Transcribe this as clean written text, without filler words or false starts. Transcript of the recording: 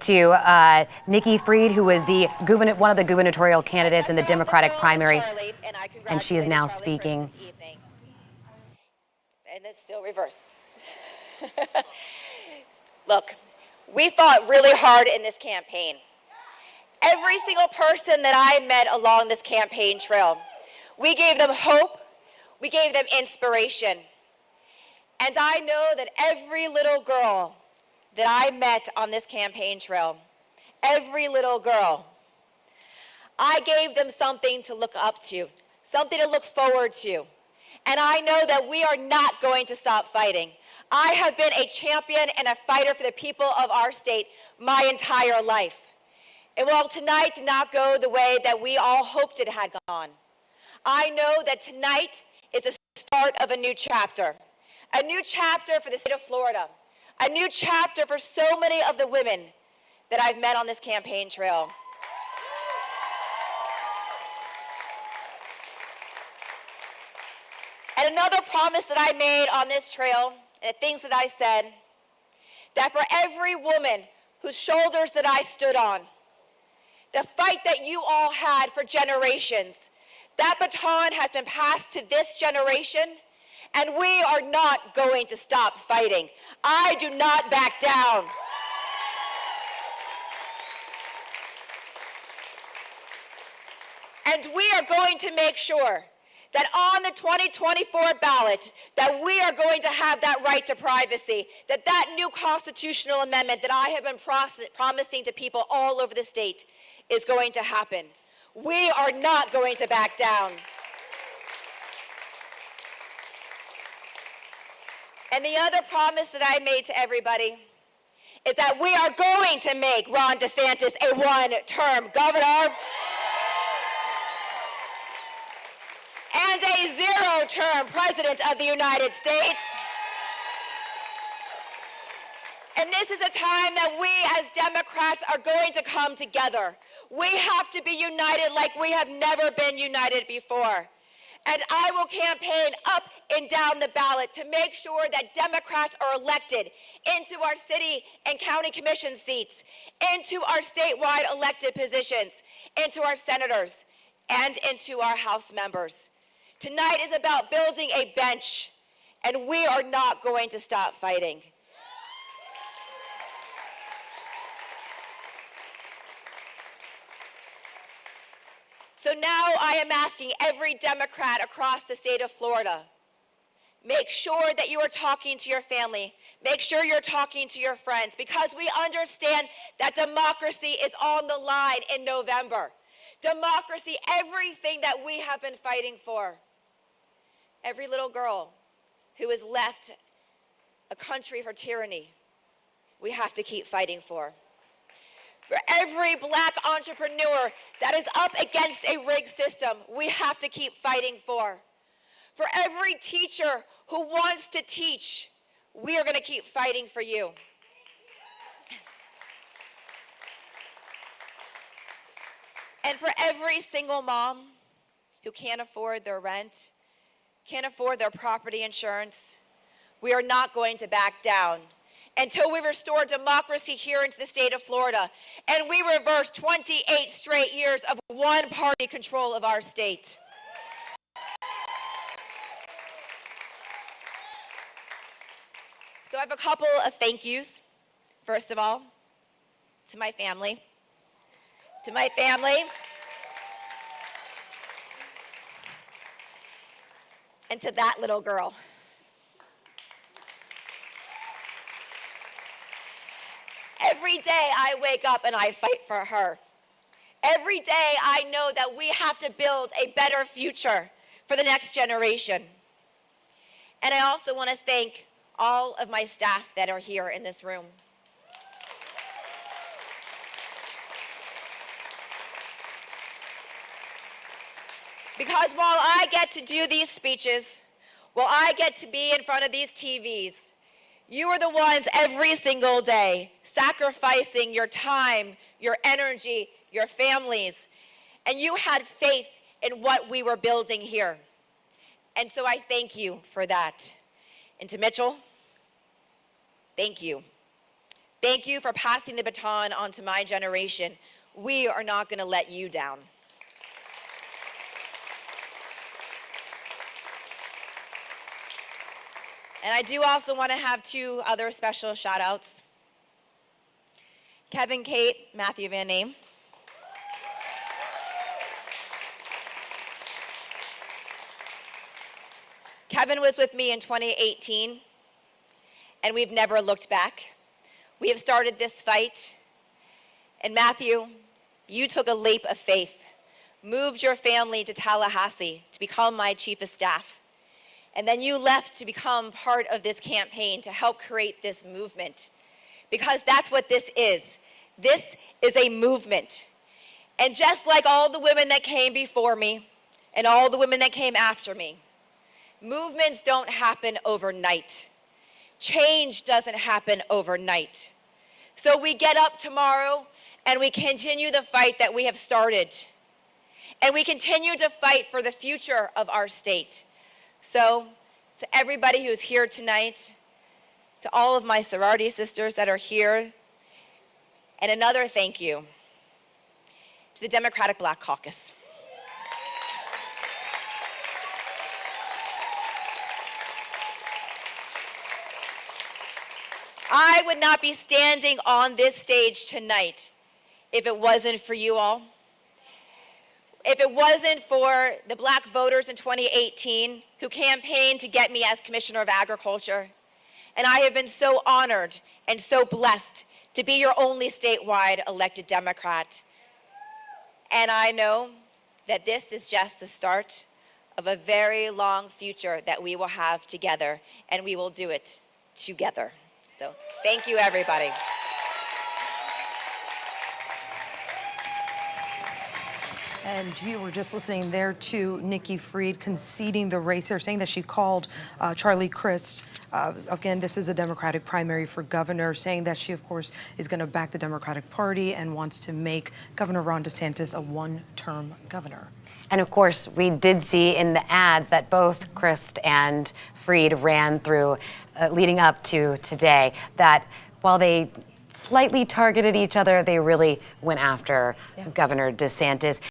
to Nikki Fried, who was one of the gubernatorial candidates in the Democratic primary, and she is now speaking. And it's still reverse. Look, we fought really hard in this campaign. Every single person that I met along this campaign trail, we gave them hope, we gave them inspiration. And I know that every little girl that I met on this campaign trail, every little girl, I gave them something to look up to, something to look forward to. And I know that we are not going to stop fighting. I have been a champion and a fighter for the people of our state my entire life. And while tonight did not go the way that we all hoped it had gone, I know that tonight is the start of a new chapter for the state of Florida, a new chapter for so many of the women that I've met on this campaign trail. And another promise that I made on this trail, and the things that I said, that for every woman whose shoulders that I stood on, the fight that you all had for generations, that baton has been passed to this generation, and we are not going to stop fighting. I do not back down. And we are going to make sure that on the 2024 ballot, that we are going to have that right to privacy, that new constitutional amendment that I have been promising to people all over the state is going to happen. We are not going to back down. And the other promise that I made to everybody is that we are going to make Ron DeSantis a one-term governor and a zero-term president of the United States. And this is a time that we as Democrats are going to come together. We have to be united like we have never been united before. And I will campaign up and down the ballot to make sure that Democrats are elected into our city and county commission seats, into our statewide elected positions, into our senators, and into our House members. Tonight is about building a bench, and we are not going to stop fighting. So now I am asking every Democrat across the state of Florida, make sure that you are talking to your family. Make sure you're talking to your friends, because we understand that democracy is on the line in November. Democracy, everything that we have been fighting for. Every little girl who has left a country for tyranny, we have to keep fighting for. For every black entrepreneur that is up against a rigged system, we have to keep fighting for. For every teacher who wants to teach, we are going to keep fighting for you. And for every single mom who can't afford their rent, can't afford their property insurance, we are not going to back down until we restore democracy here into the state of Florida, and we reverse 28 straight years of one-party control of our state. So I have a couple of thank yous. First of all, to my family. To my family. And to that little girl. Every day I wake up and I fight for her. Every day I know that we have to build a better future for the next generation. And I also want to thank all of my staff that are here in this room. Because while I get to do these speeches, while I get to be in front of these TVs, you are the ones every single day sacrificing your time, your energy, your families, and you had faith in what we were building here. And so I thank you for that. And to Mitchell, thank you. Thank you for passing the baton on to my generation. We are not going to let you down. And I do also want to have two other special shout outs. Kevin, Kate, Matthew Van Name. Kevin was with me in 2018, and we've never looked back. We have started this fight, and Matthew, you took a leap of faith, moved your family to Tallahassee to become my chief of staff, and then you left to become part of this campaign to help create this movement, because that's what this is. This is a movement. And just like all the women that came before me and all the women that came after me, movements don't happen overnight. Change doesn't happen overnight. So we get up tomorrow and we continue the fight that we have started. And we continue to fight for the future of our state. So to everybody who's here tonight, to all of my sorority sisters that are here, and another thank you to the Democratic Black Caucus. I would not be standing on this stage tonight if it wasn't for you all. If it wasn't for the black voters in 2018 who campaigned to get me as Commissioner of Agriculture. And I have been so honored and so blessed to be your only statewide elected Democrat. And I know that this is just the start of a very long future that we will have together, and we will do it together. So thank you, everybody. And you were just listening there to Nikki Fried conceding the race. They're saying that she called Charlie Crist. Again, this is a Democratic primary for governor, saying that she, of course, is going to back the Democratic Party and wants to make Governor Ron DeSantis a one-term governor. And of course, we did see in the ads that both Crist and Fried ran through leading up to today, that while they slightly targeted each other, they really went after Governor DeSantis.